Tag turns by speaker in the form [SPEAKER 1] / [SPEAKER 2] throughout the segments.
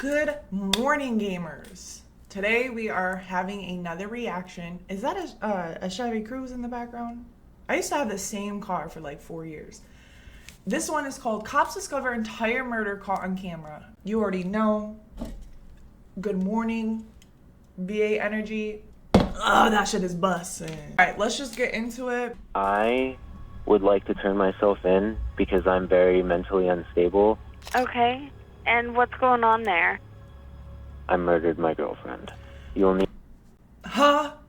[SPEAKER 1] Good morning, gamers. Today we are having another reaction. Is that a Chevy Cruze in the background? I used to have the same car for like 4 years. This one is called Cops Discover Entire Murder Caught on Camera. You already know. Good morning, VA Energy. Oh, that shit is bussin'. All right, let's just get into it.
[SPEAKER 2] I would like to turn myself in because I'm very mentally unstable.
[SPEAKER 3] Okay. And what's going on there?
[SPEAKER 2] I murdered my girlfriend. You'll need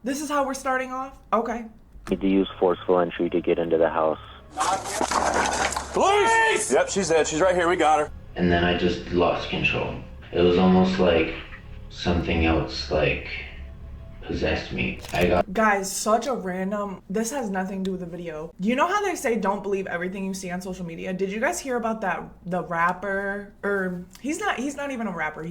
[SPEAKER 1] This is how we're starting off? Okay.
[SPEAKER 2] to use forceful entry to get into the house.
[SPEAKER 4] Police! Yep, she's dead. She's right here. We got her.
[SPEAKER 5] And then I just lost control. It was almost like something else, like, possessed me.
[SPEAKER 1] Guys, such a random, this has nothing to do with the video. You know how they say don't believe everything you see on social media? Did you guys hear about the rapper? Or he's not even a rapper.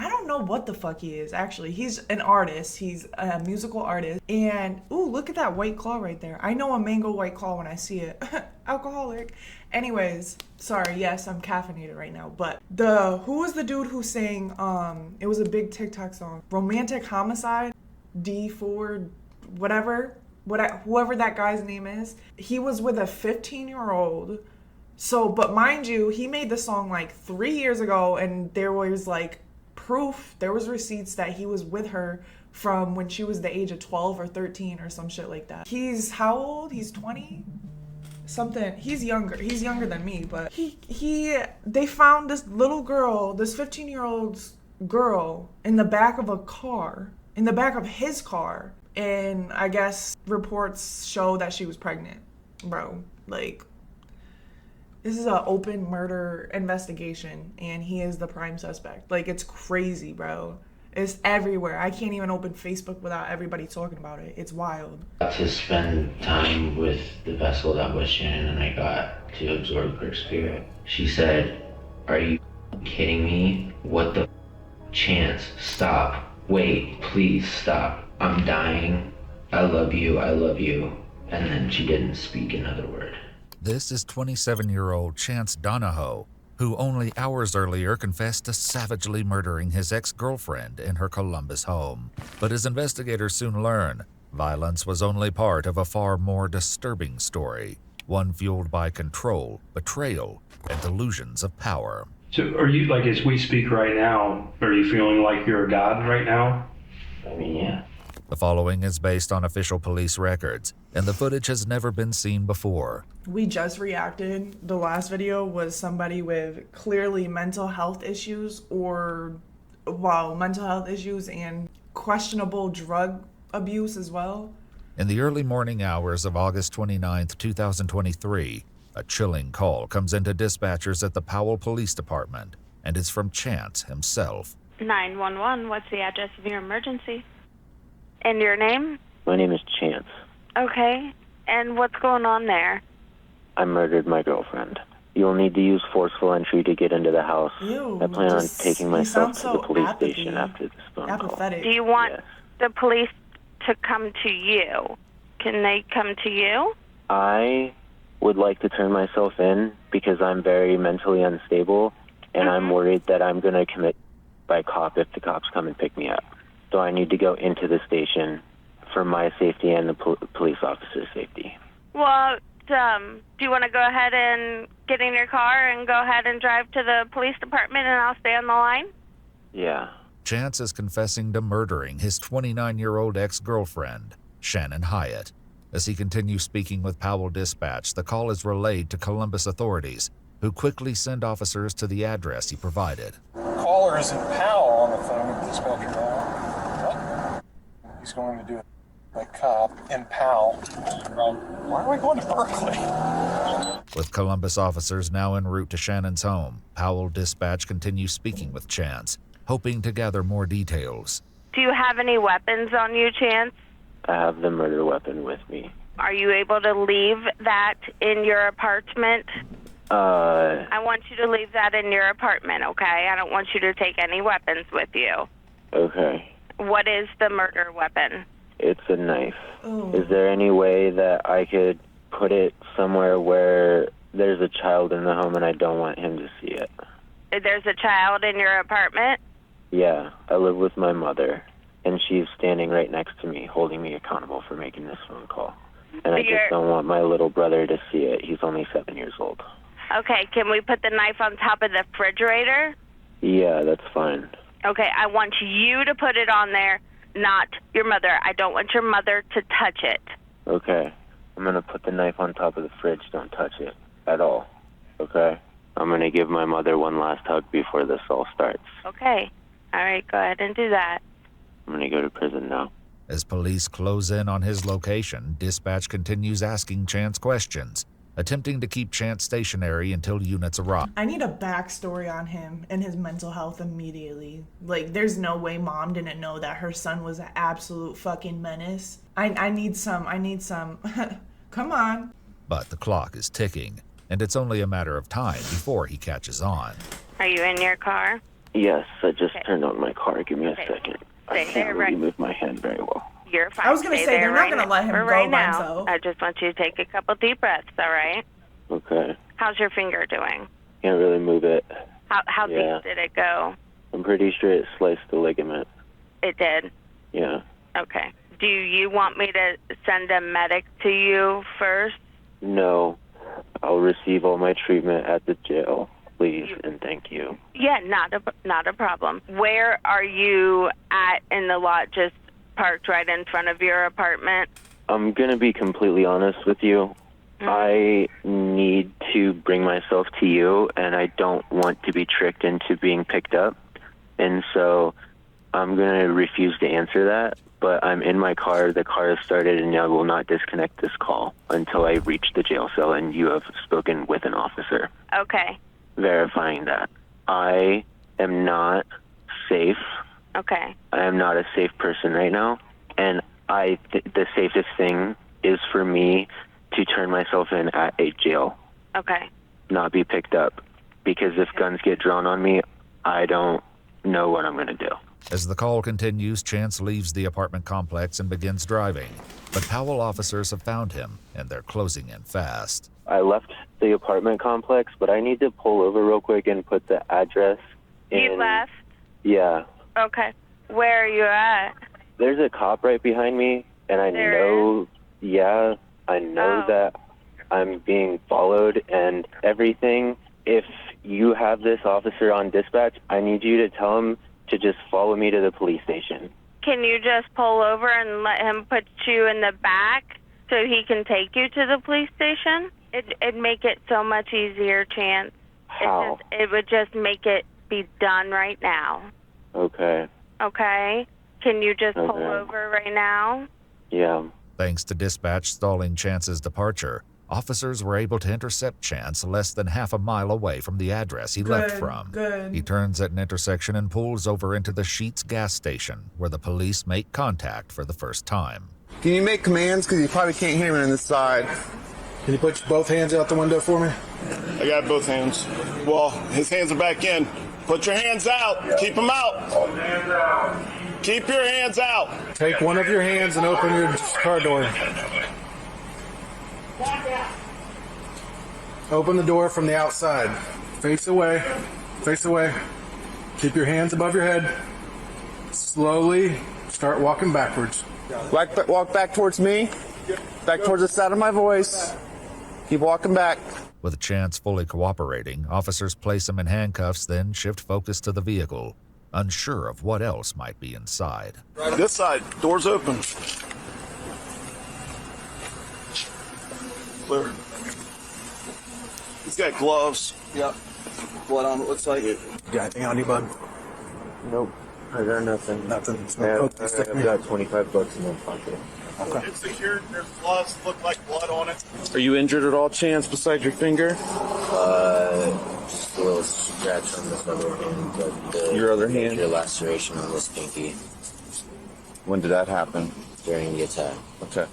[SPEAKER 1] I don't know what the fuck he is, actually. He's an artist. He's a musical artist. And, ooh, look at that White Claw right there. I know a mango White Claw when I see it. Alcoholic. Anyways, sorry, yes, I'm caffeinated right now. But who was the dude who sang, it was a big TikTok song, Romantic Homicide, D4, whoever that guy's name is. He was with a 15-year-old. So, but mind you, he made the song like 3 years ago, and there was like proof, there was receipts that he was with her from when she was the age of 12 or 13 or some shit like that. He's how old? He's 20? Something. He's younger than me, but they found this little girl, this 15-year-old girl in the back of a car, in the back of his car, and I guess reports show that she was pregnant. Bro, like, this is an open murder investigation, and he is the prime suspect. Like, it's crazy, bro. It's everywhere. I can't even open Facebook without everybody talking about it. It's wild.
[SPEAKER 5] I got to spend time with the vessel that was Shannon, and I got to absorb her spirit. She said, "Are you kidding me? What the chance? Stop. Wait, please stop. I'm dying. I love you. I love you." And then she didn't speak another word.
[SPEAKER 6] This is 27-year-old Chance Donahoe, who only hours earlier confessed to savagely murdering his ex-girlfriend in her Columbus home. But as investigators soon learn, violence was only part of a far more disturbing story, one fueled by control, betrayal, and delusions of power.
[SPEAKER 7] So are you, like, as we speak right now, are you feeling like you're a god right now?
[SPEAKER 5] I mean, yeah.
[SPEAKER 6] The following is based on official police records, and the footage has never been seen before.
[SPEAKER 1] We just reacted. The last video was somebody with clearly mental health issues mental health issues and questionable drug abuse as well.
[SPEAKER 6] In the early morning hours of August 29, 2023, a chilling call comes into dispatchers at the Powell Police Department, and it's from Chance himself.
[SPEAKER 3] 911, what's the address of your emergency? And your name?
[SPEAKER 2] My name is Chance.
[SPEAKER 3] Okay. And what's going on there?
[SPEAKER 2] I murdered my girlfriend. You'll need to use forceful entry to get into the house.
[SPEAKER 1] Ew,
[SPEAKER 2] I plan on taking myself to the police station after this phone
[SPEAKER 1] apathetic.
[SPEAKER 3] Do you want
[SPEAKER 2] Yes.
[SPEAKER 3] the police to come to you? Can they come to you?
[SPEAKER 2] I would like to turn myself in because I'm very mentally unstable, and I'm worried that I'm going to commit by cop if the cops come and pick me up. So I need to go into the station for my safety and the police officer's safety.
[SPEAKER 3] Well, do you want to go ahead and get in your car and go ahead and drive to the police department, and I'll stay on the line?
[SPEAKER 2] Yeah.
[SPEAKER 6] Chance is confessing to murdering his 29-year-old ex-girlfriend, Shannon Hyatt. As he continues speaking with Powell Dispatch, the call is relayed to Columbus authorities, who quickly send officers to the address he provided.
[SPEAKER 4] Caller is in Powell on the phone with dispatcher now. What? He's going to do it like cop in Powell. Why are we going to Berkeley?
[SPEAKER 6] With Columbus officers now en route to Shannon's home, Powell Dispatch continues speaking with Chance, hoping to gather more details.
[SPEAKER 3] Do you have any weapons on you, Chance?
[SPEAKER 2] I have the murder weapon with me.
[SPEAKER 3] Are you able to leave that in your apartment? I want you to leave that in your apartment, okay? I don't want you to take any weapons with you.
[SPEAKER 2] Okay.
[SPEAKER 3] What is the murder weapon?
[SPEAKER 2] It's a knife.
[SPEAKER 1] Oh.
[SPEAKER 2] Is there any way that I could put it somewhere where there's a child in the home and I don't want him to see it?
[SPEAKER 3] There's a child in your apartment?
[SPEAKER 2] Yeah, I live with my mother, and she's standing right next to me, holding me accountable for making this phone call. And I just don't want my little brother to see it. He's only 7 years old.
[SPEAKER 3] Okay, can we put the knife on top of the refrigerator?
[SPEAKER 2] Yeah, that's fine.
[SPEAKER 3] Okay, I want you to put it on there, not your mother. I don't want your mother to touch it.
[SPEAKER 2] Okay, I'm going to put the knife on top of the fridge. Don't touch it at all. Okay? I'm going to give my mother one last hug before this all starts.
[SPEAKER 3] Okay. All right, go ahead and do that.
[SPEAKER 2] I'm going to go to prison now.
[SPEAKER 6] As police close in on his location, dispatch continues asking Chance questions, attempting to keep Chance stationary until units arrive.
[SPEAKER 1] I need a backstory on him and his mental health immediately. Like, there's no way mom didn't know that her son was an absolute fucking menace. I need some. Come on.
[SPEAKER 6] But the clock is ticking, and it's only a matter of time before he catches on.
[SPEAKER 3] Are you in your car?
[SPEAKER 2] Yes, I just turned on my car. Give me a second. I
[SPEAKER 3] Stay
[SPEAKER 2] can't
[SPEAKER 3] there,
[SPEAKER 2] really
[SPEAKER 3] right?
[SPEAKER 2] move my hand very well.
[SPEAKER 3] You're fine.
[SPEAKER 1] I was gonna
[SPEAKER 3] Stay
[SPEAKER 1] say,
[SPEAKER 3] there
[SPEAKER 1] they're not
[SPEAKER 3] right
[SPEAKER 1] gonna
[SPEAKER 3] now.
[SPEAKER 1] let him
[SPEAKER 3] For
[SPEAKER 1] go
[SPEAKER 3] right
[SPEAKER 1] by
[SPEAKER 3] now,
[SPEAKER 1] himself.
[SPEAKER 3] I just want you to take a couple deep breaths, all right?
[SPEAKER 2] Okay.
[SPEAKER 3] How's your finger doing?
[SPEAKER 2] Can't really move it.
[SPEAKER 3] How
[SPEAKER 2] Yeah.
[SPEAKER 3] deep did it go?
[SPEAKER 2] I'm pretty sure it sliced the ligament.
[SPEAKER 3] It did?
[SPEAKER 2] Yeah.
[SPEAKER 3] Okay. Do you want me to send a medic to you first?
[SPEAKER 2] No. I'll receive all my treatment at the jail, please, and thank you.
[SPEAKER 3] Yeah, not a problem. Where are you at in the lot, just parked right in front of your apartment?
[SPEAKER 2] I'm going to be completely honest with you. I need to bring myself to you, and I don't want to be tricked into being picked up. And so I'm going to refuse to answer that, but I'm in my car. The car has started, and I will not disconnect this call until I reach the jail cell and you have spoken with an officer.
[SPEAKER 3] Okay.
[SPEAKER 2] Verifying that. I am not safe.
[SPEAKER 3] Okay.
[SPEAKER 2] I am not a safe person right now, and the safest thing is for me to turn myself in at a jail.
[SPEAKER 3] Okay.
[SPEAKER 2] Not be picked up, because if guns get drawn on me, I don't know what I'm going to do.
[SPEAKER 6] As the call continues, Chance leaves the apartment complex and begins driving. But Powell officers have found him, and they're closing in fast.
[SPEAKER 2] I left the apartment complex, but I need to pull over real quick and put the address in.
[SPEAKER 3] You left?
[SPEAKER 2] Yeah.
[SPEAKER 3] Okay. Where are you at?
[SPEAKER 2] There's a cop right behind me, and I know that I'm being followed and everything. If you have this officer on dispatch, I need you to tell him to just follow me to the police station.
[SPEAKER 3] Can you just pull over and let him put you in the back so he can take you to the police station? It'd make it so much easier, Chance.
[SPEAKER 2] How?
[SPEAKER 3] It would just make it be done right now.
[SPEAKER 2] Okay.
[SPEAKER 3] Okay? Can you just pull over right now?
[SPEAKER 2] Yeah.
[SPEAKER 6] Thanks to dispatch stalling Chance's departure, officers were able to intercept Chance less than half a mile away from the address he left from.
[SPEAKER 1] Good.
[SPEAKER 6] He turns at an intersection and pulls over into the Sheetz gas station, where the police make contact for the first time.
[SPEAKER 8] Can you make commands? Because you probably can't hear me on this side.
[SPEAKER 4] Can you put both hands out the window for me?
[SPEAKER 9] I got both hands. Well, his hands are back in. Put your hands out. Yeah. Keep them out. Keep your hands out.
[SPEAKER 4] Take one of your hands and open your car door. Open the door from the outside. Face away. Face away. Keep your hands above your head. Slowly start walking backwards.
[SPEAKER 8] Walk back towards me. Back towards the sound of my voice. Keep walking back.
[SPEAKER 6] With Chance fully cooperating, officers place him in handcuffs, then shift focus to the vehicle, unsure of what else might be inside.
[SPEAKER 9] This side, doors open. Clear. He's got gloves.
[SPEAKER 8] Yep. Blood on it looks like it.
[SPEAKER 4] You got anything on you, bud?
[SPEAKER 2] Nope. I got nothing.
[SPEAKER 4] Nothing.
[SPEAKER 2] I've got $25 in my pocket.
[SPEAKER 4] Okay.
[SPEAKER 9] It's secured. There's gloves that look like blood on it.
[SPEAKER 8] Are you injured at all, Chance, besides your finger?
[SPEAKER 5] Just a little scratch on this other hand, but
[SPEAKER 8] Your other hand?
[SPEAKER 5] Your laceration on this pinky
[SPEAKER 8] When did that happen?
[SPEAKER 5] during the attack.
[SPEAKER 8] Okay.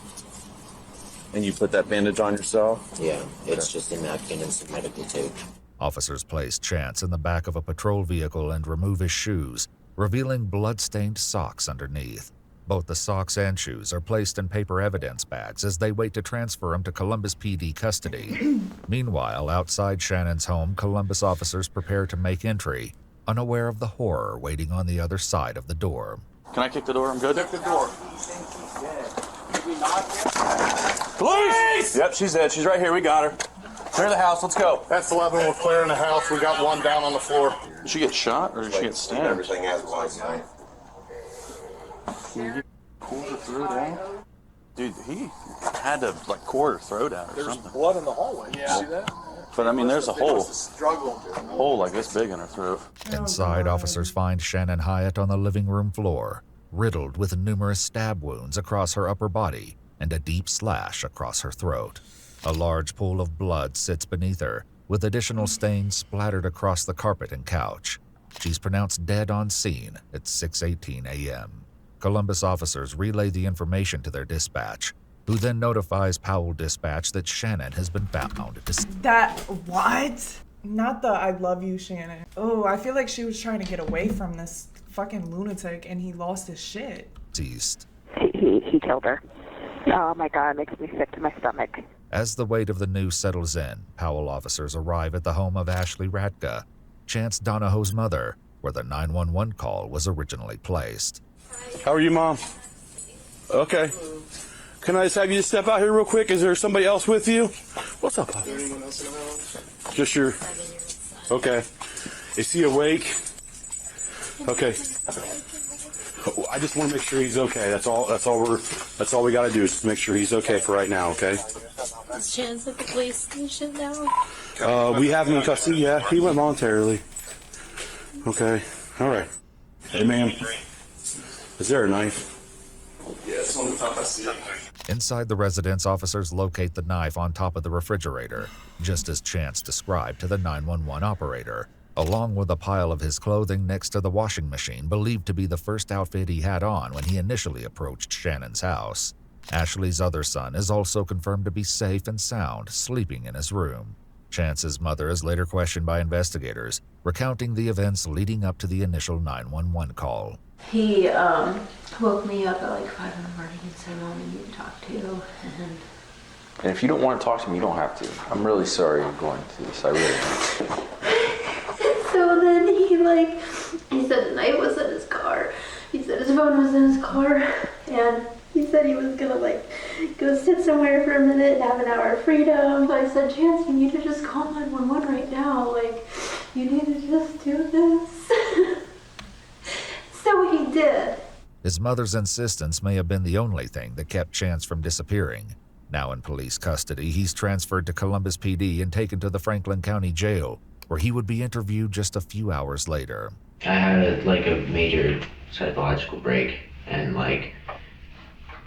[SPEAKER 8] And you put that bandage on yourself?
[SPEAKER 5] Yeah, it's just a napkin and some medical tape.
[SPEAKER 6] Officers place Chance in the back of a patrol vehicle and remove his shoes, revealing blood-stained socks underneath. Both the socks and shoes are placed in paper evidence bags as they wait to transfer them to Columbus PD custody. Meanwhile, outside Shannon's home, Columbus officers prepare to make entry, unaware of the horror waiting on the other side of the door.
[SPEAKER 8] Can I kick the door? I'm good.
[SPEAKER 4] Kick the door.
[SPEAKER 8] Police! Yep, she's dead. She's right here. We got her. Clear the house. Let's go.
[SPEAKER 4] That's 11. We're clearing the house. We got one down on the floor.
[SPEAKER 8] Did she get shot or did she get stabbed?
[SPEAKER 10] Everything has one side.
[SPEAKER 8] Pulled her throat out? Dude, he had to like core her throat out or
[SPEAKER 4] There's
[SPEAKER 8] something.
[SPEAKER 4] blood in the hallway. You see that?
[SPEAKER 8] But I mean, there's a hole
[SPEAKER 4] Struggle.
[SPEAKER 8] like this big in her throat.
[SPEAKER 6] Inside, officers find Shannon Hyatt on the living room floor, riddled with numerous stab wounds across her upper body and a deep slash across her throat. A large pool of blood sits beneath her, with additional stains splattered across the carpet and couch. She's pronounced dead on scene at 6:18 a.m. Columbus officers relay the information to their dispatch, who then notifies Powell Dispatch that Shannon has been found.
[SPEAKER 1] That, what? Not the I love you, Shannon. Oh, I feel like she was trying to get away from this fucking lunatic and he lost his shit.
[SPEAKER 6] Deceased.
[SPEAKER 3] He killed her. Oh my God, it makes me sick to my stomach.
[SPEAKER 6] As the weight of the news settles in, Powell officers arrive at the home of Ashley Ratka, Chance Donahoe's mother, where the 911 call was originally placed.
[SPEAKER 9] How are you, Mom? Okay. Can I just have you step out here real quick? Is there somebody else with you? What's up, Pop? Just your... Okay. Is he awake? Okay. I just want to make sure he's okay. That's all we got to do is make sure he's okay for right now, okay?
[SPEAKER 11] Is Chance at the police station now?
[SPEAKER 9] We have him in custody, yeah. He went voluntarily. Okay. All right. Hey, ma'am. Is there a knife?
[SPEAKER 10] Yes, on the top I see.
[SPEAKER 6] Inside the residence, officers locate the knife on top of the refrigerator, just as Chance described to the 911 operator, along with a pile of his clothing next to the washing machine believed to be the first outfit he had on when he initially approached Shannon's house. Ashley's other son is also confirmed to be safe and sound, sleeping in his room. Chance's mother is later questioned by investigators, recounting the events leading up to the initial 911 call.
[SPEAKER 11] He woke me up at like 5 in the morning and said, "Mom, I need to talk to you."
[SPEAKER 12] And if you don't want to talk to me, you don't have to. I'm really sorry you're going through this. I really am.
[SPEAKER 11] So then he said the knife was in his car. He said his phone was in his car, and he said he was gonna go sit somewhere for a minute and have an hour of freedom. I said, "Chance, you need to just call 911 right now. You need to just do this." So he did.
[SPEAKER 6] His mother's insistence may have been the only thing that kept Chance from disappearing. Now in police custody, he's transferred to Columbus PD and taken to the Franklin County Jail, where he would be interviewed just a few hours later.
[SPEAKER 5] I had a major psychological break and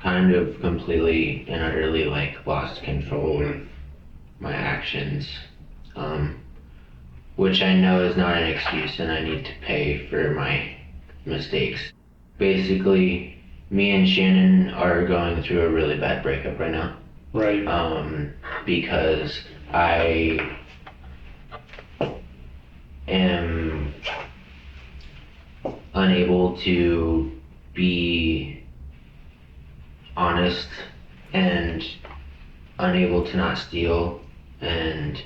[SPEAKER 5] kind of completely and utterly lost control of my actions, which I know is not an excuse and I need to pay for my mistakes. Basically, me and Shannon are going through a really bad breakup right now.
[SPEAKER 7] Right.
[SPEAKER 5] Because I am unable to be honest and unable to not steal and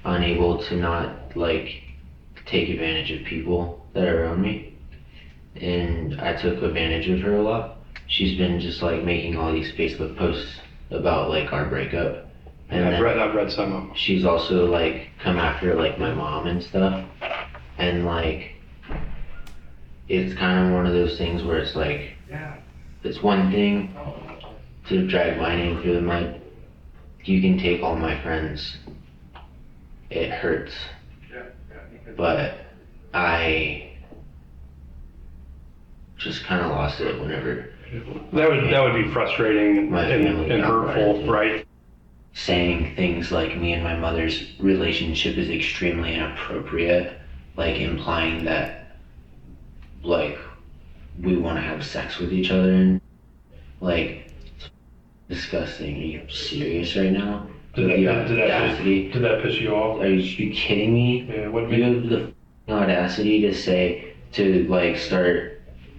[SPEAKER 5] unable to not take advantage of people that are around me. And I took advantage of her a lot. She's been just making all these Facebook posts about our breakup. And
[SPEAKER 7] I've read some of them.
[SPEAKER 5] She's also come after my mom and stuff. And it's kind of one of those things where it's it's one thing to drag my name through the mud. You can take all my friends. It hurts. But I just kind of lost it whenever.
[SPEAKER 7] That would be frustrating and hurtful, right?
[SPEAKER 5] Saying things like me and my mother's relationship is extremely inappropriate, implying that we want to have sex with each other, and it's disgusting. Are you serious right now?
[SPEAKER 7] Did that piss you off?
[SPEAKER 5] Are you kidding me?
[SPEAKER 7] Yeah, what
[SPEAKER 5] you have the audacity to start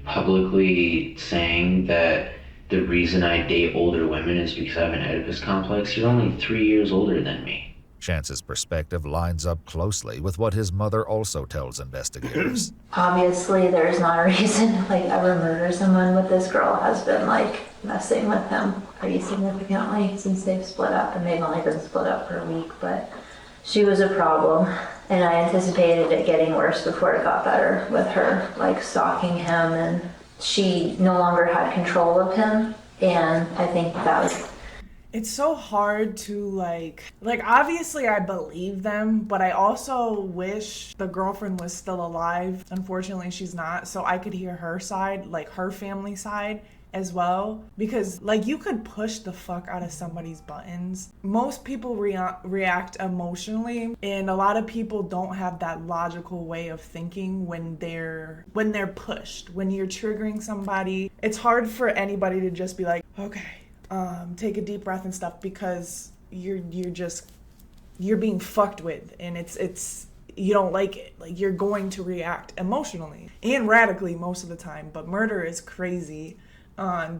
[SPEAKER 5] publicly saying that the reason I date older women is because I have an Oedipus complex. You're only 3 years older than me.
[SPEAKER 6] Chance's perspective lines up closely with what his mother also tells investigators.
[SPEAKER 11] Obviously, there's not a reason to like ever murder someone, but this girl has been like messing with him pretty significantly since they've split up, and they've only been split up for a week, but she was a problem, and I anticipated it getting worse before it got better with her like stalking him, and she no longer had control of him, and I think that was...
[SPEAKER 1] It's so hard to like obviously I believe them, but I also wish the girlfriend was still alive. Unfortunately, she's not, so I could hear her side, like her family side as well, because like you could push the fuck out of somebody's buttons. Most people react emotionally, and a lot of people don't have that logical way of thinking when they're pushed. When you're triggering somebody, it's hard for anybody to just be like, okay, take a deep breath and stuff, because you're being fucked with, and it's you don't like it. Like, you're going to react emotionally and radically most of the time. But murder is crazy.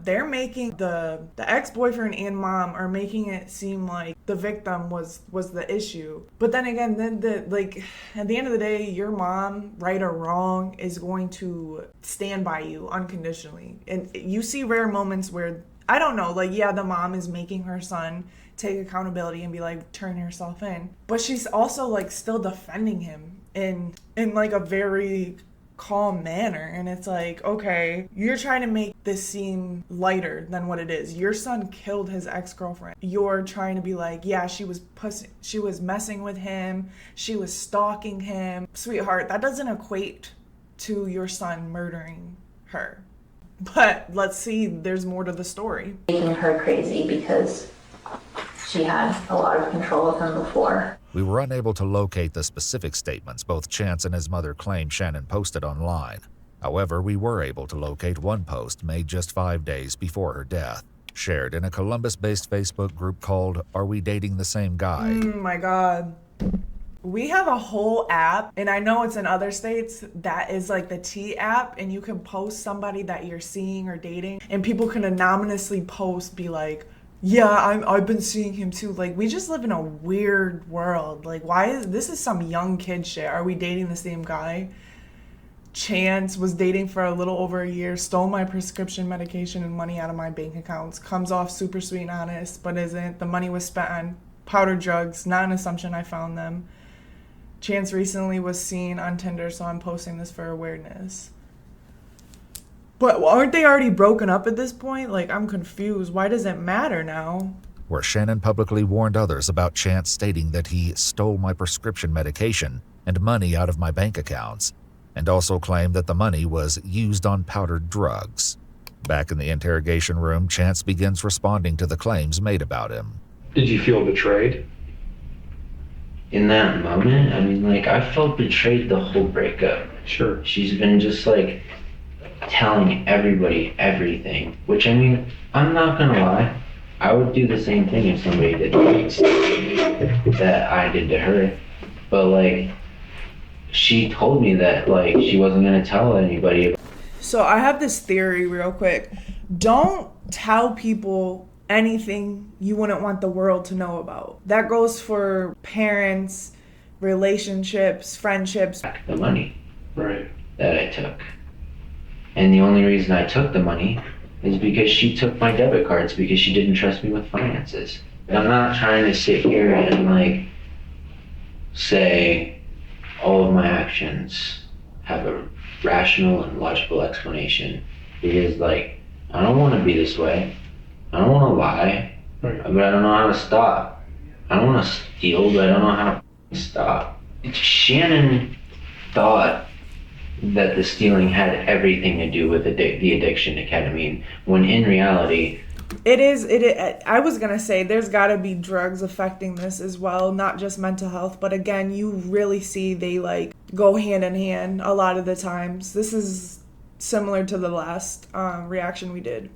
[SPEAKER 1] They're making the ex-boyfriend and mom are making it seem like the victim was the issue. But then again, like at the end of the day, your mom, right or wrong, is going to stand by you unconditionally. And you see rare moments where, I don't know, like, yeah, the mom is making her son take accountability and be like, turn yourself in. But she's also like still defending him in like a very calm manner. And it's like, okay, you're trying to make this seem lighter than what it is. Your son killed his ex-girlfriend. You're trying to be like, yeah, she was messing with him, she was stalking him. Sweetheart, that doesn't equate to your son murdering her. But let's see, there's more to the story.
[SPEAKER 11] Making her crazy because she had a lot of control of him before.
[SPEAKER 6] We were unable to locate the specific statements both Chance and his mother claim Shannon posted online. However, we were able to locate one post made just 5 days before her death, shared in a Columbus-based Facebook group called Are We Dating the Same Guy?
[SPEAKER 1] My God. We have a whole app, and I know it's in other states, that is like the T app, and you can post somebody that you're seeing or dating, and people can anonymously post, be like, yeah, I've been seeing him too. Like, we just live in a weird world. Like, this is some young kid shit. Are we dating the same guy? Chance was dating for a little over a year, stole my prescription medication and money out of my bank accounts. Comes off super sweet and honest, but isn't. The money was spent on powder drugs, not an assumption I found them. Chance recently was seen on Tinder, so I'm posting this for awareness. But aren't they already broken up at this point? Like, I'm confused. Why does it matter now?
[SPEAKER 6] Where Shannon publicly warned others about Chance stating that he stole my prescription medication and money out of my bank accounts, and also claimed that the money was used on powdered drugs. Back in the interrogation room, Chance begins responding to the claims made about him.
[SPEAKER 7] Did you feel betrayed?
[SPEAKER 5] In that moment, I mean, like, I felt betrayed the whole breakup.
[SPEAKER 7] Sure.
[SPEAKER 5] She's been just, like, telling everybody everything, which, I mean, I'm not gonna lie, I would do the same thing if somebody did that I did to her. But, like, she told me that, like, she wasn't gonna tell anybody.
[SPEAKER 1] So I have this theory real quick. Don't tell people anything you wouldn't want the world to know about. That goes for parents, relationships, friendships.
[SPEAKER 5] The money,
[SPEAKER 7] right,
[SPEAKER 5] that I took. And the only reason I took the money is because she took my debit cards because she didn't trust me with finances. I'm not trying to sit here and, like, say all of my actions have a rational and logical explanation, because, like, I don't want to be this way. I don't want to lie,
[SPEAKER 7] right,
[SPEAKER 5] but I don't know how to stop. I don't want to steal, but I don't know how to stop. Shannon thought that the stealing had everything to do with the addiction to ketamine, when in reality,
[SPEAKER 1] I was gonna say there's gotta be drugs affecting this as well, not just mental health, but again, you really see they, like, go hand in hand a lot of the times. This is similar to the last reaction we did.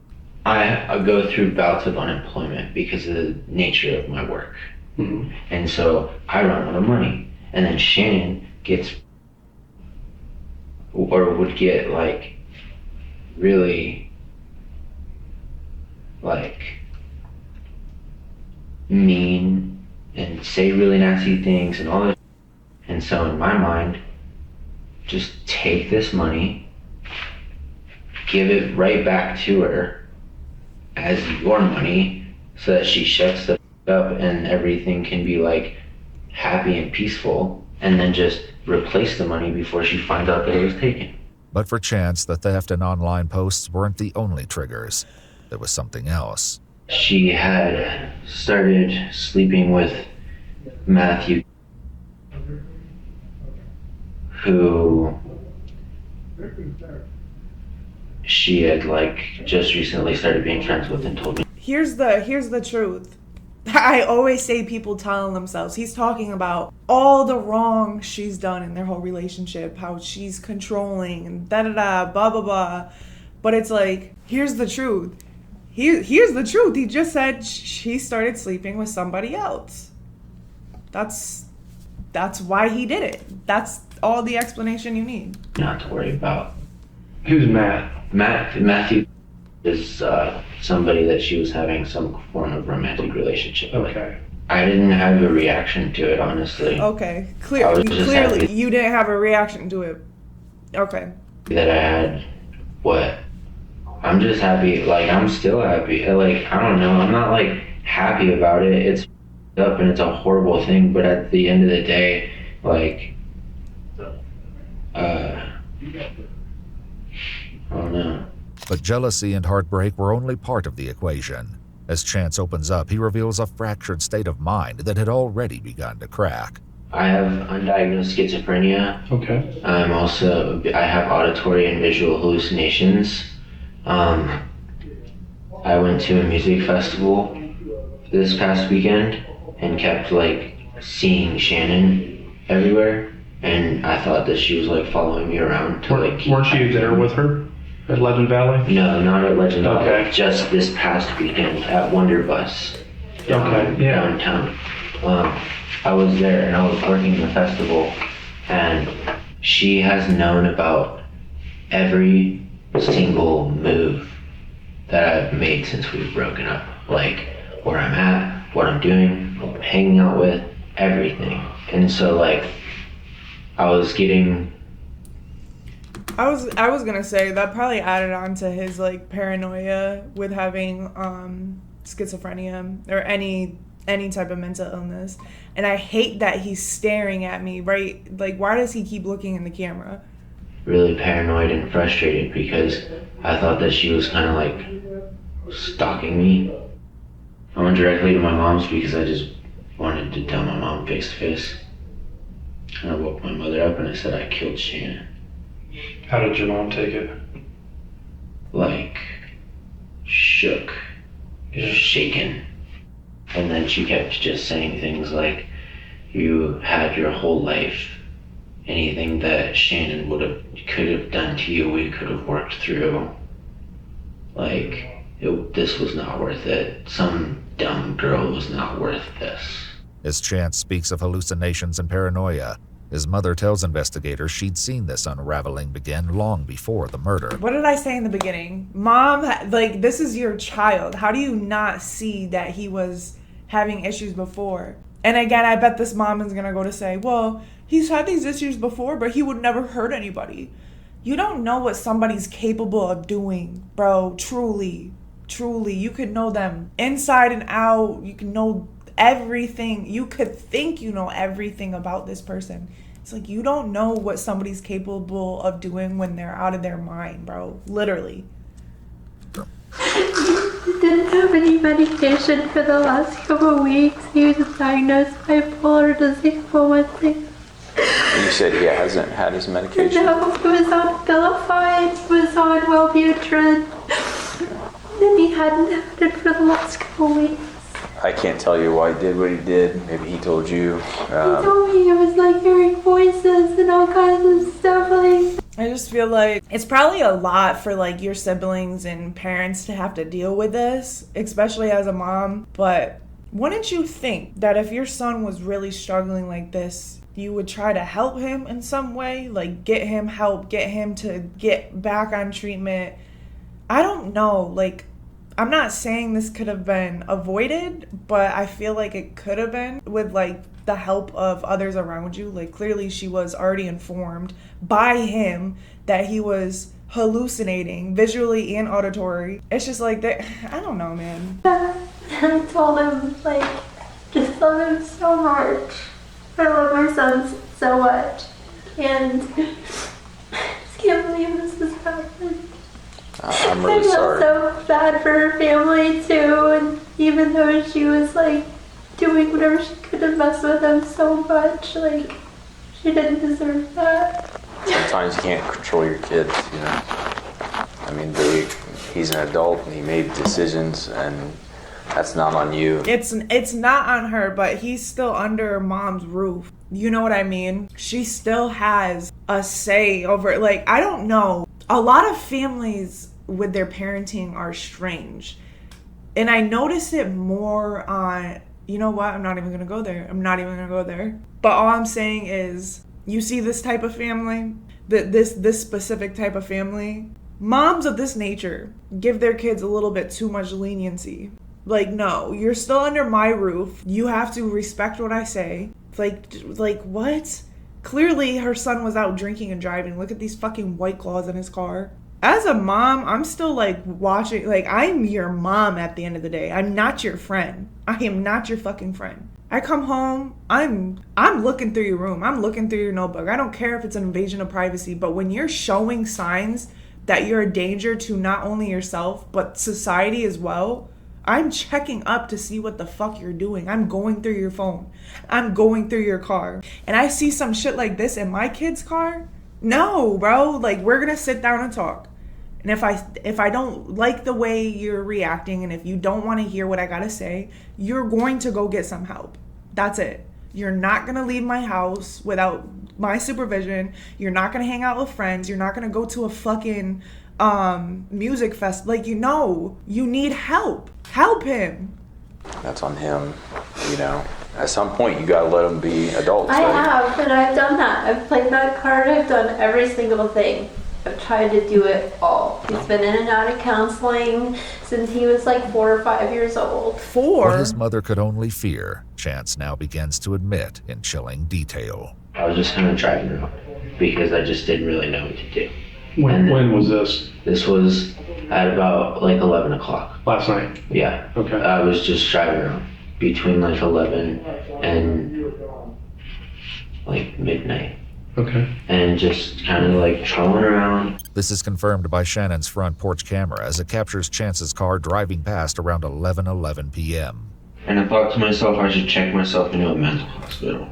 [SPEAKER 5] I go through bouts of unemployment because of the nature of my work.
[SPEAKER 7] Mm-hmm.
[SPEAKER 5] And so I run out of money, and then Shannon would get, like, really, like, mean and say really nasty things and all that. And so in my mind, just take this money, give it right back to her as your money so that she shuts the up and everything can be like happy and peaceful, and then just replace the money before she finds out that it was taken.
[SPEAKER 6] But for Chance, the theft and online posts weren't the only triggers. There was something else.
[SPEAKER 5] She had started sleeping with Matthew, who she had like just recently started being friends with and told me.
[SPEAKER 1] Here's the truth. I always say people telling themselves. He's talking about all the wrong she's done in their whole relationship, how she's controlling and da-da-da, blah, blah, blah. But it's like, here's the truth. Here's the truth. He just said she started sleeping with somebody else. That's why he did it. That's all the explanation you need.
[SPEAKER 5] Not to worry about.
[SPEAKER 7] Who's Matt?
[SPEAKER 5] Matthew is somebody that she was having some form of romantic relationship with.
[SPEAKER 7] Okay.
[SPEAKER 5] I didn't have a reaction to it, honestly.
[SPEAKER 1] Okay, clearly you didn't have a reaction to it. Okay.
[SPEAKER 5] That I had what? I'm just happy. Like, I'm still happy. Like, I don't know. I'm not like happy about it. It's up and it's a horrible thing. But at the end of the day, like, I don't know.
[SPEAKER 6] But jealousy and heartbreak were only part of the equation. As Chance opens up, he reveals a fractured state of mind that had already begun to crack.
[SPEAKER 5] I have undiagnosed schizophrenia.
[SPEAKER 7] Okay.
[SPEAKER 5] I have auditory and visual hallucinations. I went to a music festival this past weekend and kept like seeing Shannon everywhere, and I thought that she was like following me around to like.
[SPEAKER 7] Weren't you there with her at Legend Valley?
[SPEAKER 5] No, not at Legend Valley.
[SPEAKER 7] Okay.
[SPEAKER 5] Just this past weekend at Wonder Bus. Downtown. I was there and I was working the festival, and she has known about every single move that I've made since we've broken up. Like where I'm at, what I'm doing, who I'm hanging out with, everything. And so like I was
[SPEAKER 1] gonna say that probably added on to his like paranoia with having schizophrenia or any type of mental illness. And I hate that he's staring at me, right? Like, why does he keep looking in the camera?
[SPEAKER 5] Really paranoid and frustrated because I thought that she was kind of like stalking me. I went directly to my mom's because I just wanted to tell my mom face to face. And I woke my mother up and I said I killed Shannon.
[SPEAKER 7] How did your mom take it?
[SPEAKER 5] Like, shook, shaken. And then she kept just saying things like, you had your whole life. Anything that Shannon could have done to you, we could have worked through. Like, this was not worth it. Some dumb girl was not worth this.
[SPEAKER 6] As Chance speaks of hallucinations and paranoia, his mother tells investigators she'd seen this unraveling begin long before the murder.
[SPEAKER 1] What did I say in the beginning? Mom, like, this is your child. How do you not see that he was having issues before? And again, I bet this mom is gonna go to say, well, he's had these issues before, but he would never hurt anybody. You don't know what somebody's capable of doing, bro. Truly. You could know them inside and out. You can know everything. You could think you know everything about this person. It's like you don't know what somebody's capable of doing when they're out of their mind, bro. Literally.
[SPEAKER 11] He didn't have any medication for the last couple of weeks. He was diagnosed bipolar disease for 1 thing.
[SPEAKER 12] You said he hasn't had his medication?
[SPEAKER 11] No, he was on Abilify, he was on Wellbutrin. And he hadn't had it for the last couple of weeks.
[SPEAKER 12] I can't tell you why he did what he did. Maybe he told you.
[SPEAKER 11] He told me it was like hearing voices and all kinds of stuff. Like,
[SPEAKER 1] I just feel like it's probably a lot for like your siblings and parents to have to deal with this, especially as a mom. But wouldn't you think that if your son was really struggling like this, you would try to help him in some way? Like get him help, get him to get back on treatment, I don't know, like, I'm not saying this could have been avoided, but I feel like it could have been with, like, the help of others around you. Like, clearly she was already informed by him that he was hallucinating visually and auditory. It's just like that. I don't know, man.
[SPEAKER 11] I told him, like, just love him so much. I love my son so much. And I just can't believe this is happening.
[SPEAKER 12] I'm really sorry.
[SPEAKER 11] I feel so bad for her family too, and even though she was like doing whatever she could to mess with him so much, like, she didn't deserve that.
[SPEAKER 12] Sometimes you can't control your kids, you know. I mean, he's an adult and he made decisions, and that's not on you.
[SPEAKER 1] It's not on her, but he's still under mom's roof. You know what I mean? She still has a say over, like, I don't know. A lot of families with their parenting are strange. And I notice it more on, you know what? I'm not even going to go there. But all I'm saying is, you see this type of family, this specific type of family, moms of this nature give their kids a little bit too much leniency. Like, no, you're still under my roof. You have to respect what I say. Like what? Clearly her son was out drinking and driving. Look at these fucking White Claws in his car. As a mom, I'm still like watching, like, I'm your mom at the end of the day. I'm not your friend. I am not your fucking friend. I come home, I'm looking through your room. I'm looking through your notebook. I don't care if it's an invasion of privacy, but when you're showing signs that you're a danger to not only yourself, but society as well, I'm checking up to see what the fuck you're doing. I'm going through your phone. I'm going through your car. And I see some shit like this in my kid's car. No, bro. Like, we're gonna sit down and talk. And if I don't like the way you're reacting, and if you don't want to hear what I gotta say, you're going to go get some help. That's it. You're not gonna leave my house without my supervision. You're not gonna hang out with friends. You're not gonna go to a fucking music fest. Like, you know, you need help. Help him.
[SPEAKER 12] That's on him, you know. At some point, you gotta let them be adults.
[SPEAKER 11] I
[SPEAKER 12] right?
[SPEAKER 11] have, and I've done that. I've played that card. I've done every single thing. I've tried to do it all. He's been in and out of counseling since he was like 4 or 5 years old.
[SPEAKER 6] What his mother could only fear, Chance now begins to admit in chilling detail.
[SPEAKER 5] I was just kind of driving around because I just didn't really know what to do.
[SPEAKER 7] When was this?
[SPEAKER 5] This was at about like 11 o'clock.
[SPEAKER 7] Last night?
[SPEAKER 5] Yeah.
[SPEAKER 7] Okay.
[SPEAKER 5] I was just driving around between like 11 and like midnight.
[SPEAKER 7] Okay.
[SPEAKER 5] And just kind of like trolling around.
[SPEAKER 6] This is confirmed by Shannon's front porch camera as it captures Chance's car driving past around 11:11 p.m.
[SPEAKER 5] And I thought to myself I should check myself into a mental hospital.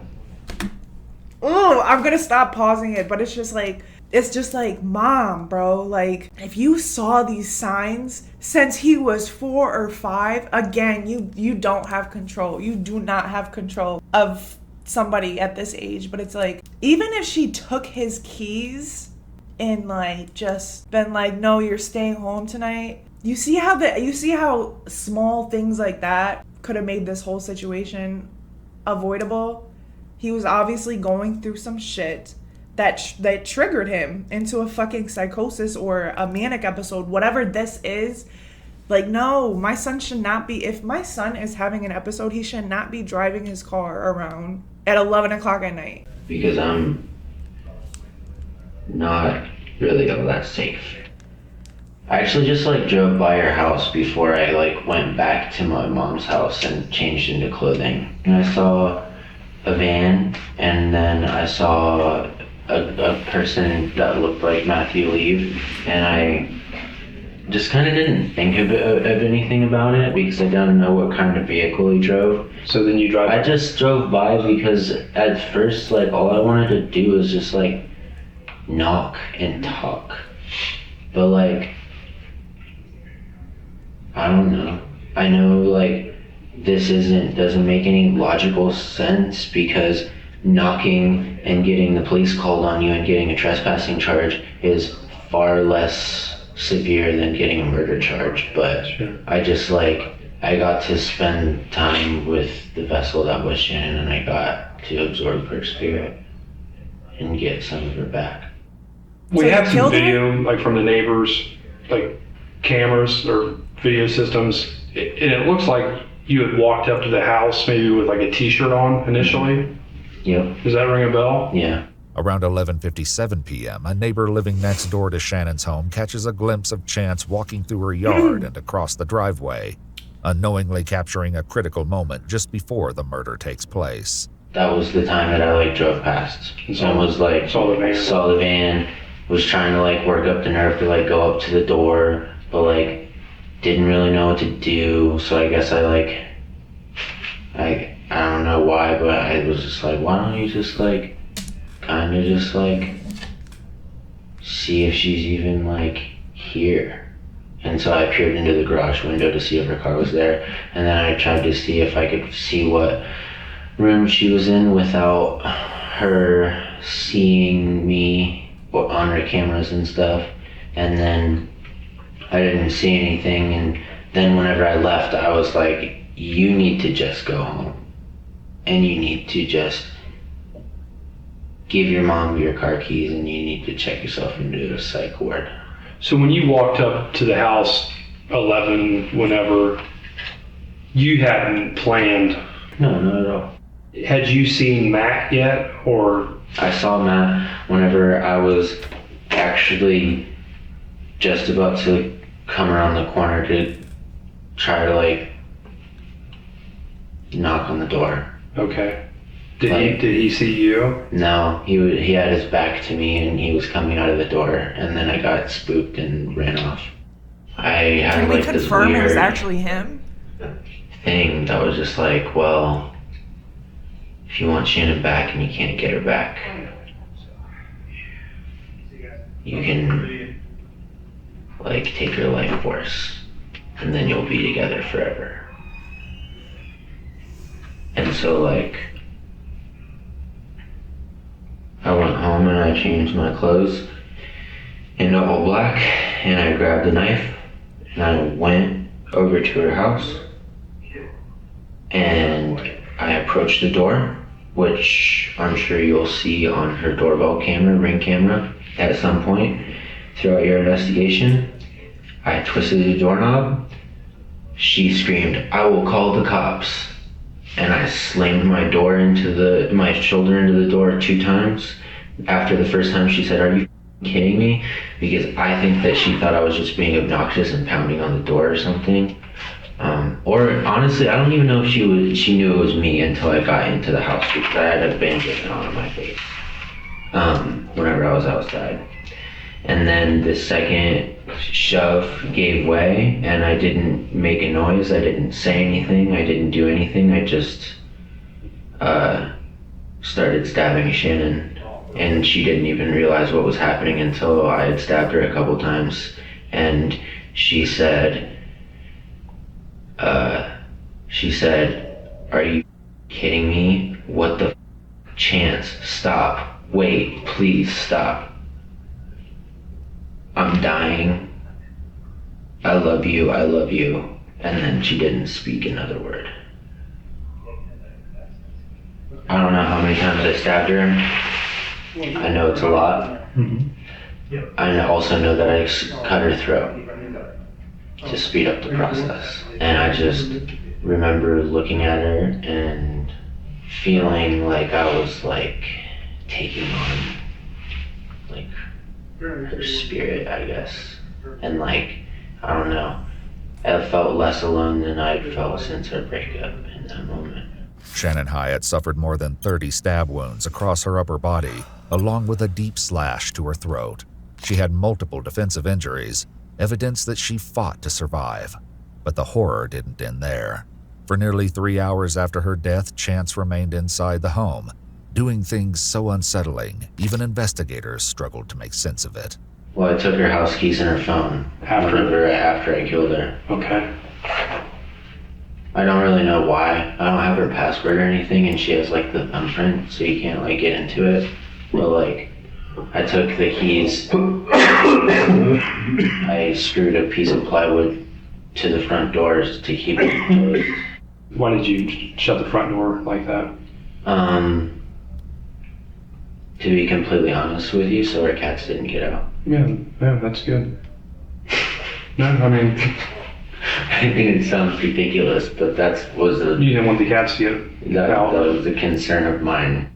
[SPEAKER 1] Oh, I'm gonna stop pausing it, but it's just like, mom, bro, like, if you saw these signs since he was 4 or 5, again, you don't have control. You do not have control of somebody at this age. But it's like, even if she took his keys and like just been like, no, you're staying home tonight. You see how small things like that could have made this whole situation avoidable. He was obviously going through some shit that triggered him into a fucking psychosis or a manic episode, whatever this is. Like, no, my son should not be, if my son is having an episode, he should not be driving his car around at 11 o'clock at night.
[SPEAKER 5] Because I'm not really all that safe. I actually just like drove by her house before I like went back to my mom's house and changed into clothing. And I saw a van, and then I saw a person that looked like Matthew leave, and I just kind of didn't think of anything about it because I don't know what kind of vehicle he drove.
[SPEAKER 7] So then you drive?
[SPEAKER 5] I just drove by because at first, like, all I wanted to do was just like knock and talk, but like, I don't know. I know like this doesn't make any logical sense because knocking and getting the police called on you and getting a trespassing charge is far less severe than getting a murder charge. But sure. I got to spend time with the vessel that was Shannon, and I got to absorb her spirit and get some of her back.
[SPEAKER 7] We have some video, like, from the neighbors, like, cameras or video systems, and it looks like you had walked up to the house maybe with like a t-shirt on initially.
[SPEAKER 5] Yep.
[SPEAKER 7] Does that ring a bell?
[SPEAKER 5] Yeah.
[SPEAKER 6] Around 11:57 p.m., a neighbor living next door to Shannon's home catches a glimpse of Chance walking through her yard and across the driveway, unknowingly capturing a critical moment just before the murder takes place.
[SPEAKER 5] That was the time that I like drove past and was like, saw the van, was trying to like work up the nerve to like go up to the door, but like didn't really know what to do. So I guess I don't know why, but I was just like, why don't you just like kind of just like see if she's even like here. And so I peered into the garage window to see if her car was there, and then I tried to see if I could see what room she was in without her seeing me on her cameras and stuff. And then I didn't see anything, and then whenever I left, I was like, you need to just go home, and you need to just give your mom your car keys, and you need to check yourself into a psych ward.
[SPEAKER 7] So when you walked up to the house 11, whenever, you hadn't planned?
[SPEAKER 5] No, not at all.
[SPEAKER 7] Had you seen Matt yet, or?
[SPEAKER 5] I saw Matt whenever I was actually just about to come around the corner to try to like knock on the door.
[SPEAKER 7] Okay. Did he see you?
[SPEAKER 5] No, he had his back to me and he was coming out of the door, and then I got spooked and ran off. I had
[SPEAKER 1] Can we
[SPEAKER 5] like this
[SPEAKER 1] confirm it was
[SPEAKER 5] weird
[SPEAKER 1] actually him?
[SPEAKER 5] thing that was just like, well, if you want Shannon back and you can't get her back, you can like take her life force, and then you'll be together forever. And so like, I went home and I changed my clothes into all black, and I grabbed a knife and I went over to her house, and I approached the door, which I'm sure you'll see on her doorbell camera, ring camera, at some point throughout your investigation. I twisted the doorknob. She screamed, "I will call the cops." And I slammed my shoulder into the door 2 times. After the first time, she said, "Are you kidding me?" Because I think that she thought I was just being obnoxious and pounding on the door or something. Or honestly, I don't even know if she knew it was me until I got into the house, because I had a bandage on my face whenever I was outside. And then the second shove gave way, and I didn't make a noise, I didn't say anything, I didn't do anything, I just started stabbing Shannon, and she didn't even realize what was happening until I had stabbed her a couple times. And she said, "Are you kidding me? What the Chance, stop, wait, please stop. I'm dying. I love you, I love you." And then she didn't speak another word. I don't know how many times I stabbed her. I know it's a lot. I also know that I cut her throat to speed up the process. And I just remember looking at her and feeling like I was like taking on like her spirit, I guess. And like, I don't know, I felt less alone than I'd felt since our breakup in that moment.
[SPEAKER 6] Shannon Hyatt suffered more than 30 stab wounds across her upper body, along with a deep slash to her throat. She had multiple defensive injuries, evidence that she fought to survive. But the horror didn't end there. For nearly 3 hours after her death, Chance remained inside the home, doing things so unsettling, even investigators struggled to make sense of it.
[SPEAKER 5] Well, I took her house keys and her phone after I killed her.
[SPEAKER 7] Okay.
[SPEAKER 5] I don't really know why. I don't have her password or anything, and she has like the thumbprint, so you can't like get into it. But like, I took the keys, I screwed a piece of plywood to the front doors to keep it closed.
[SPEAKER 7] Why did you shut the front door like that?
[SPEAKER 5] To be completely honest with you, so our cats didn't get out.
[SPEAKER 7] Yeah, that's good. No, I mean,
[SPEAKER 5] I think it sounds ridiculous, but
[SPEAKER 7] you didn't want the cats to get
[SPEAKER 5] that
[SPEAKER 7] out.
[SPEAKER 5] was a concern of mine.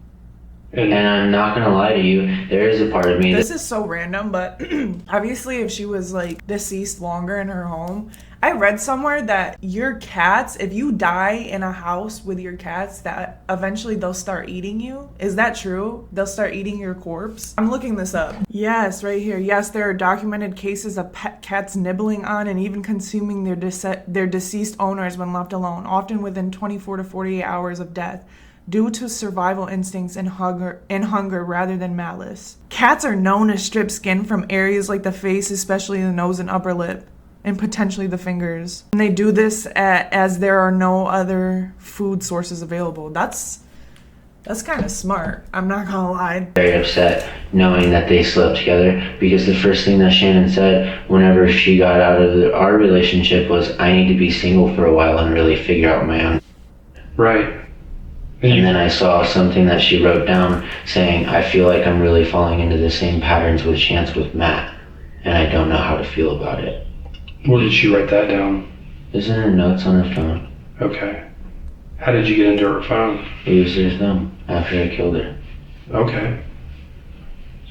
[SPEAKER 5] And I'm not gonna lie to you, there is a part of me
[SPEAKER 1] This is so random, but obviously if she was like deceased longer in her home, I read somewhere that your cats, if you die in a house with your cats, that eventually they'll start eating you. Is that true? They'll start eating your corpse? I'm looking this up. Yes, right here. Yes, there are documented cases of pet cats nibbling on and even consuming their deceased owners when left alone, often within 24 to 48 hours of death, due to survival instincts and hunger rather than malice. Cats are known to strip skin from areas like the face, especially the nose and upper lip, and potentially the fingers. And they do this as there are no other food sources available. That's kind of smart. I'm not gonna lie.
[SPEAKER 5] very upset knowing that they slept together, because the first thing that Shannon said whenever she got out of our relationship was, I need to be single for a while and really figure out my own.
[SPEAKER 7] Right.
[SPEAKER 5] And then I saw something that she wrote down saying, I feel like I'm really falling into the same patterns with Chance with Matt, and I don't know how to feel about it.
[SPEAKER 7] Where did she write that down?
[SPEAKER 5] It's in her notes on her phone.
[SPEAKER 7] Okay. How did you get into her phone?
[SPEAKER 5] It was her thumb after I killed her.
[SPEAKER 7] Okay.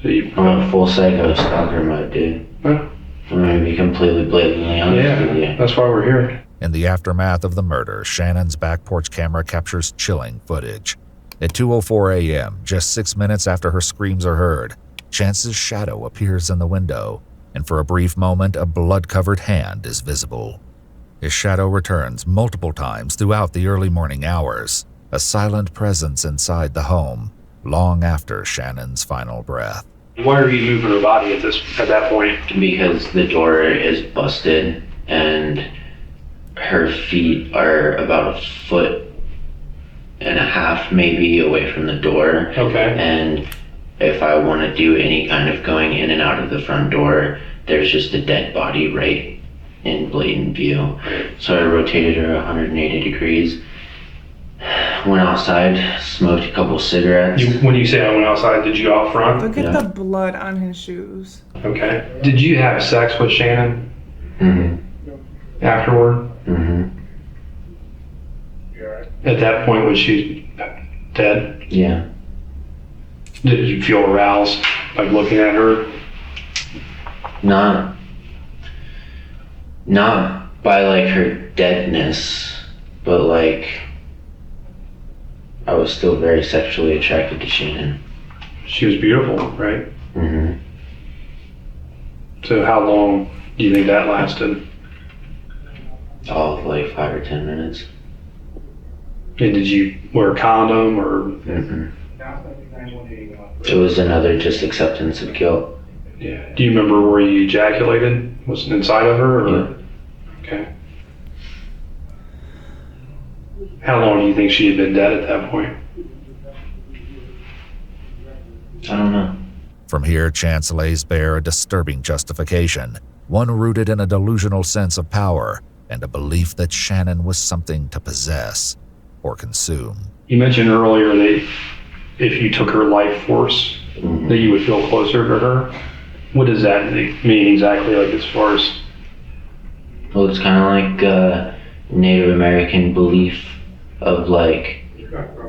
[SPEAKER 7] So you...
[SPEAKER 5] I'm a full psycho stalker mode, dude.
[SPEAKER 7] Huh?
[SPEAKER 5] I'm gonna be completely blatantly honest with you.
[SPEAKER 7] That's why we're here.
[SPEAKER 6] In the aftermath of the murder, Shannon's back porch camera captures chilling footage. At 2:04 a.m., just 6 minutes after her screams are heard, Chance's shadow appears in the window, and for a brief moment, a blood-covered hand is visible. His shadow returns multiple times throughout the early morning hours, a silent presence inside the home, long after Shannon's final breath.
[SPEAKER 7] Why are you moving her body at that point?
[SPEAKER 5] Because the door is busted and her feet are about 1.5 feet maybe away from the door.
[SPEAKER 7] Okay.
[SPEAKER 5] And if I want to do any kind of going in and out of the front door, there's just a dead body right in blatant view. So I rotated her 180 degrees, went outside, smoked a couple cigarettes.
[SPEAKER 7] When you say I went outside, did you go out front?
[SPEAKER 1] Look at the blood on his shoes.
[SPEAKER 7] Okay. Did you have sex with Shannon?
[SPEAKER 5] Mm-hmm.
[SPEAKER 7] Afterward?
[SPEAKER 5] Mm-hmm.
[SPEAKER 7] At that point, was she dead?
[SPEAKER 5] Yeah.
[SPEAKER 7] Did you feel aroused, like looking at her?
[SPEAKER 5] Not by like her deadness, but like I was still very sexually attracted to Shannon.
[SPEAKER 7] She was beautiful, right?
[SPEAKER 5] Mm-hmm.
[SPEAKER 7] So how long do you think that lasted?
[SPEAKER 5] Oh, like 5 or 10 minutes.
[SPEAKER 7] And did you wear a condom or?
[SPEAKER 5] Mm-hmm. It was another just acceptance of guilt.
[SPEAKER 7] Yeah. Do you remember where you ejaculated? Was it inside of her? Or?
[SPEAKER 5] Yeah.
[SPEAKER 7] Okay. How long do you think she had been dead at that point?
[SPEAKER 5] I don't know.
[SPEAKER 6] From here, Chance lays bare a disturbing justification, one rooted in a delusional sense of power and a belief that Shannon was something to possess or consume.
[SPEAKER 7] You mentioned earlier that if you took her life force,
[SPEAKER 5] Mm-hmm.
[SPEAKER 7] that you would feel closer to her. What does that mean exactly, like as far as?
[SPEAKER 5] Well, it's kind of like Native American belief of like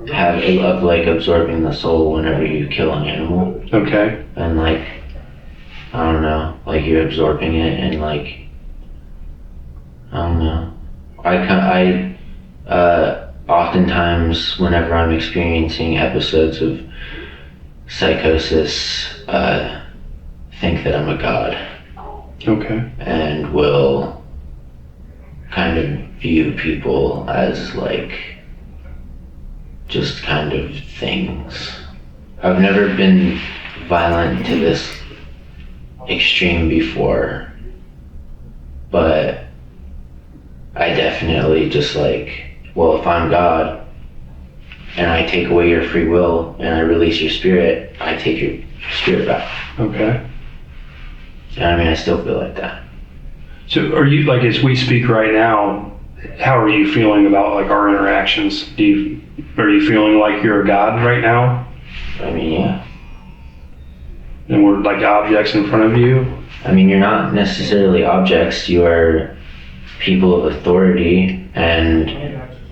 [SPEAKER 5] absorbing the soul whenever you kill an animal.
[SPEAKER 7] Okay.
[SPEAKER 5] And like, I don't know, like you're absorbing it and like, I don't know. I oftentimes whenever I'm experiencing episodes of psychosis, think that I'm a god.
[SPEAKER 7] Okay.
[SPEAKER 5] And will kind of view people as like just kind of things. I've never been violent to this extreme before, but I definitely just like, well, if I'm God and I take away your free will and I release your spirit, I take your spirit back.
[SPEAKER 7] Okay.
[SPEAKER 5] And I mean, I still feel like that.
[SPEAKER 7] So are you, like as we speak right now, how are you feeling about like our interactions? Are you feeling like you're a god right now?
[SPEAKER 5] I mean, yeah.
[SPEAKER 7] And we're like objects in front of you?
[SPEAKER 5] I mean, you're not necessarily objects, you are people of authority, and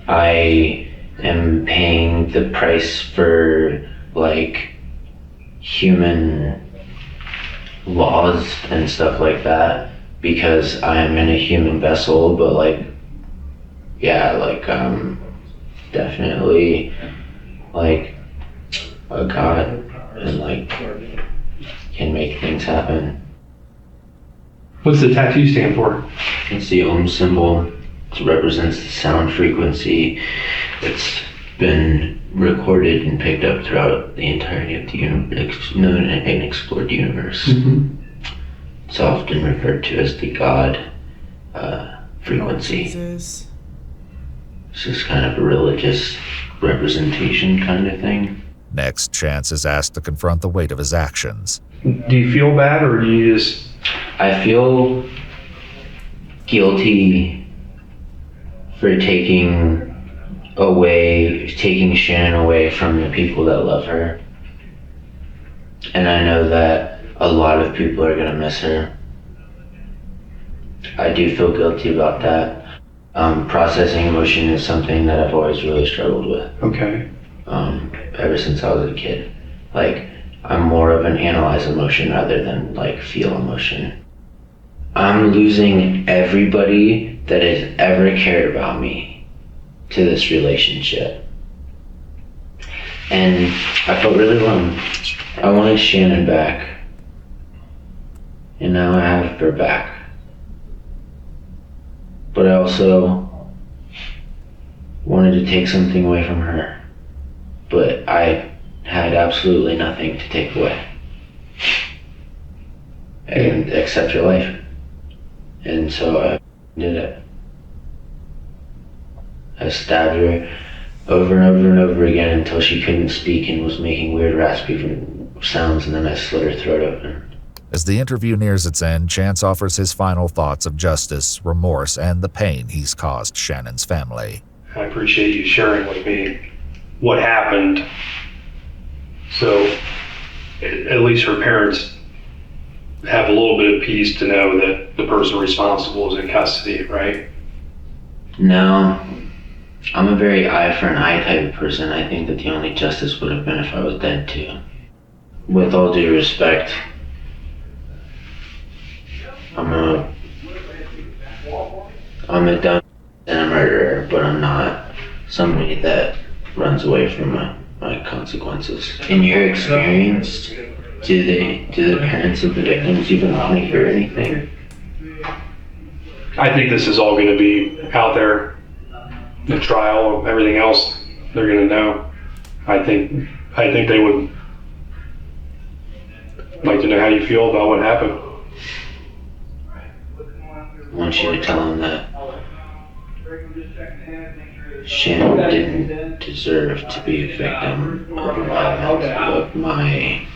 [SPEAKER 5] I am paying the price for, like, human laws and stuff like that because I am in a human vessel, but, like, yeah, like, definitely, like, a god and, like, can make things happen.
[SPEAKER 7] What's the tattoo stand for?
[SPEAKER 5] It's the Om symbol. It represents the sound frequency that's been recorded and picked up throughout the entirety of the known and explored universe.
[SPEAKER 7] Mm-hmm.
[SPEAKER 5] It's often referred to as the God frequency.
[SPEAKER 1] Oh, Jesus.
[SPEAKER 5] It's just kind of a religious representation kind of thing.
[SPEAKER 6] Next, Chance is asked to confront the weight of his actions.
[SPEAKER 7] Do you feel bad, or do you just...
[SPEAKER 5] I feel guilty for taking Shannon away from the people that love her. And I know that a lot of people are gonna miss her. I do feel guilty about that. Processing emotion is something that I've always really struggled with.
[SPEAKER 7] Okay.
[SPEAKER 5] Ever since I was a kid. Like, I'm more of an analyze emotion rather than, like, feel emotion. I'm losing everybody that has ever cared about me to this relationship. And I felt really alone. I wanted Shannon back. And now I have her back. But I also wanted to take something away from her. But I had absolutely nothing to take away. And except your life. And so I did it. I stabbed her over and over and over again until she couldn't speak and was making weird raspy sounds, and then I slit her throat open.
[SPEAKER 6] As the interview nears its end, Chance offers his final thoughts of justice, remorse, and the pain he's caused Shannon's family.
[SPEAKER 7] I appreciate you sharing with me what happened. So at least her parents have a little bit of peace to know that the person responsible is in custody, right?
[SPEAKER 5] No, I'm a very eye for an eye type of person. I think that the only justice would have been if I was dead too. With all due respect, I'm a dumb and a murderer, but I'm not somebody that runs away from my consequences. In your experience, do the parents of the victims even want to hear anything?
[SPEAKER 7] I think this is all going to be out there. The trial, everything else, they're going to know. I think they would like to know how you feel about what happened.
[SPEAKER 5] I want you to tell them that Shannon didn't deserve to be a victim of my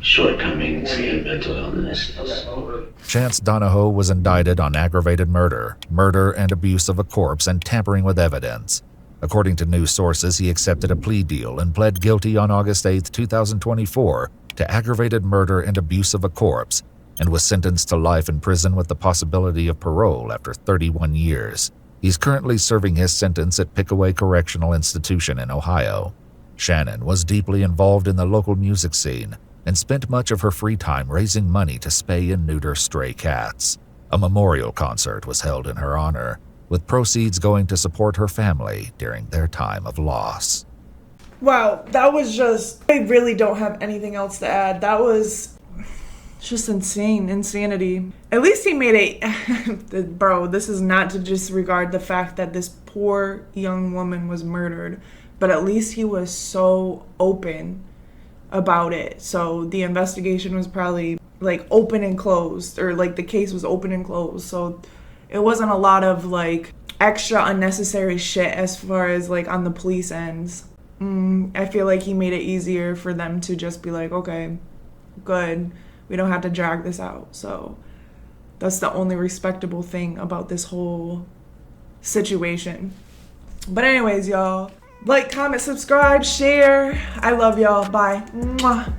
[SPEAKER 5] shortcomings and mental illnesses.
[SPEAKER 6] Chance Donahoe was indicted on aggravated murder, murder and abuse of a corpse, and tampering with evidence. According to news sources, he accepted a plea deal and pled guilty on August 8, 2024 to aggravated murder and abuse of a corpse, and was sentenced to life in prison with the possibility of parole after 31 years. He's currently serving his sentence at Pickaway Correctional Institution in Ohio. Shannon was deeply involved in the local music scene and spent much of her free time raising money to spay and neuter stray cats. A memorial concert was held in her honor, with proceeds going to support her family during their time of loss.
[SPEAKER 1] Wow, that was just... I really don't have anything else to add. That was just insanity. At least he made it... Bro, this is not to disregard the fact that this poor young woman was murdered, but at least he was so open about it. So the investigation was probably like open and closed, or like the case was open and closed. So it wasn't a lot of like extra unnecessary shit as far as like on the police ends. I feel like he made it easier for them to just be like, okay, good, we don't have to drag this out. So that's the only respectable thing about this whole situation. But anyways, y'all, like, comment, subscribe, share. I love y'all. Bye. Mwah.